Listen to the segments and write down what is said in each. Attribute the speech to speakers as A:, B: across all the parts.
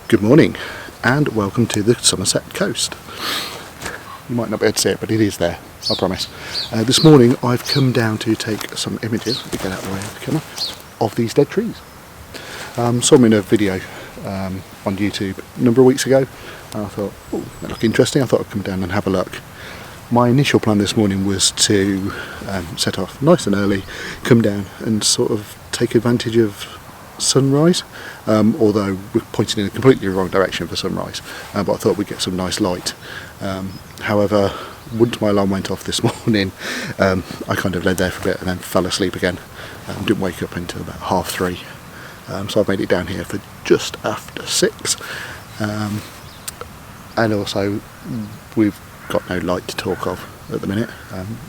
A: Good morning and welcome to the Somerset Coast. You might not be able to see it, but it is there, I promise. This morning I've come down to take some images, let me get out of the way of the camera, of these dead trees. Saw them in a video on YouTube a number of weeks ago and I thought, oh, they look interesting, I thought I'd come down and have a look. My initial plan this morning was to set off nice and early, come down and sort of take advantage of sunrise, although we're pointing in a completely wrong direction for sunrise, but I thought we'd get some nice light. However, once my alarm went off this morning, I kind of laid there for a bit and then fell asleep again. Didn't wake up until about 3:30, so I've made it down here for just after 6, and also we've got no light to talk of at the minute.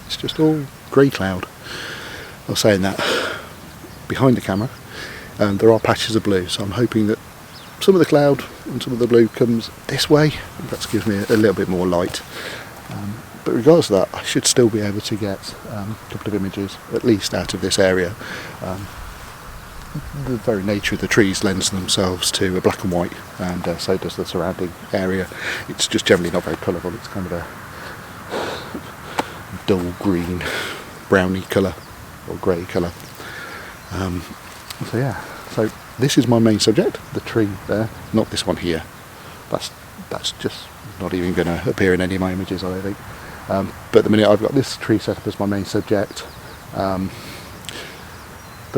A: It's just all grey cloud. I was saying that behind the camera there are patches of blue, so I'm hoping that some of the cloud and some of the blue comes this way. That gives me a little bit more light, but regardless of that, I should still be able to get a couple of images at least out of this area. The very nature of the trees lends themselves to a black and white, and so does the surrounding area. It's just generally not very colourful. It's kind of a dull green, browny colour or grey colour. So yeah, so this is my main subject, the tree there, not this one here. That's just not even going to appear in any of my images, I don't think. But at the minute I've got this tree set up as my main subject. There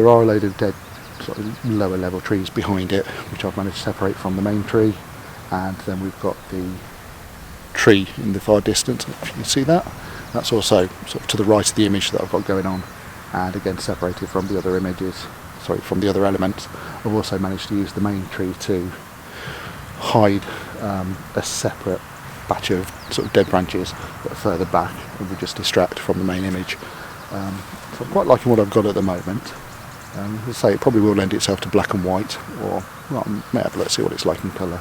A: are a load of dead sort of lower level trees behind it, which I've managed to separate from the main tree, and then we've got the tree in the far distance, if you can see that. That's also sort of to the right of the image that I've got going on, and again separated from the other images. Sorry, from the other elements. I've also managed to use the main tree to hide a separate batch of sort of dead branches that are further back and will just distract from the main image. So I'm quite liking what I've got at the moment. As I say, it probably will lend itself to black and white, or well, I may have a look, see what it's like in colour.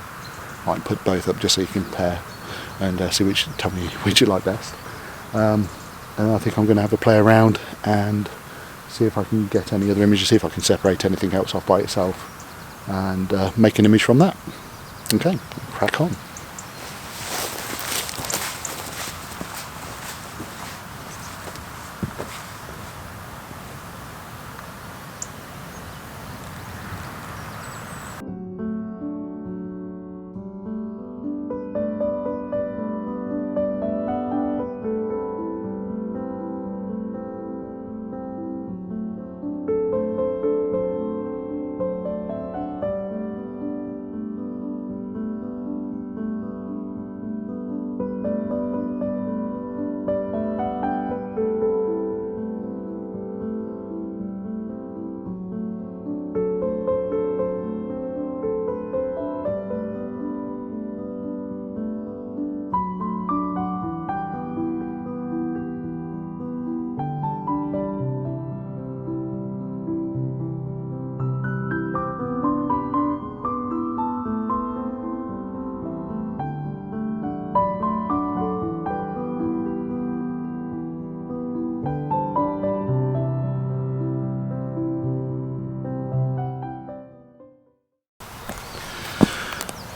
A: I might put both up just so you can compare and tell me which you like best. And I think I'm going to have a play around and see if I can get any other images, see if I can separate anything else off by itself and make an image from that. Okay, crack on.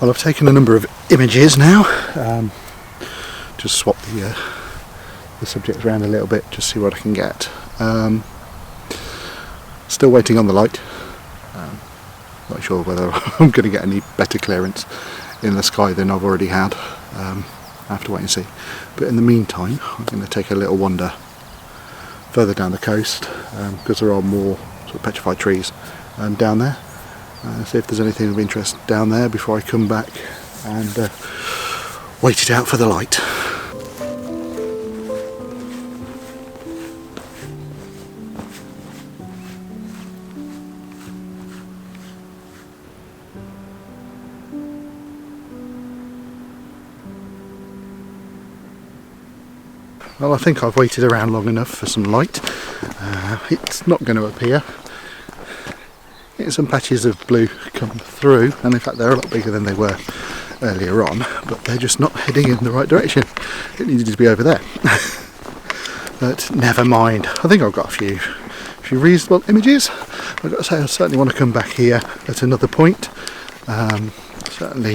A: Well, I've taken a number of images now. Just swap the subject around a little bit, just see what I can get. Still waiting on the light. Not sure whether I'm going to get any better clearance in the sky than I've already had. I have to wait and see. But in the meantime, I'm going to take a little wander further down the coast, because there are more sort of petrified trees down there. See if there's anything of interest down there before I come back and wait it out for the light. Well, I think I've waited around long enough for some light. It's not going to appear. Some patches of blue come through, and in fact they're a lot bigger than they were earlier on, but they're just not heading in the right direction. It needed to be over there. But never mind. I think I've got a few reasonable images. I've got to say I certainly want to come back here at another point. certainly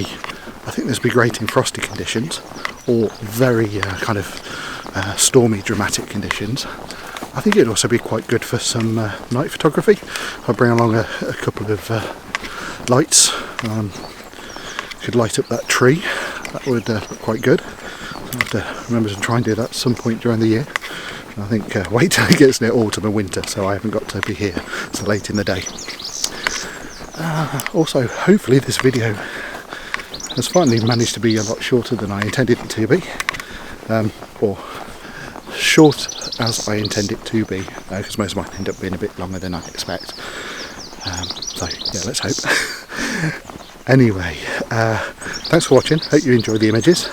A: I think this would be great in frosty conditions or very kind of stormy, dramatic conditions. I think it'd also be quite good for some night photography. I'll bring along a couple of lights. Could light up that tree. That would look quite good. I'll have to remember to try and do that at some point during the year. I think wait till it gets near autumn and winter, so I haven't got to be here so late in the day. Also, hopefully this video has finally managed to be a lot shorter than I intended it to be, or short as I intend it to be, because most of mine end up being a bit longer than I expect. So yeah, let's hope. Anyway, thanks for watching. Hope you enjoyed the images,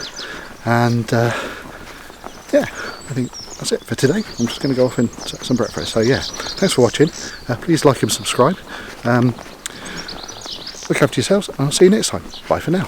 A: and yeah, I think that's it for today. I'm just going to go off and set some breakfast. So yeah, thanks for watching. Please like and subscribe. Look after yourselves, and I'll see you next time. Bye for now.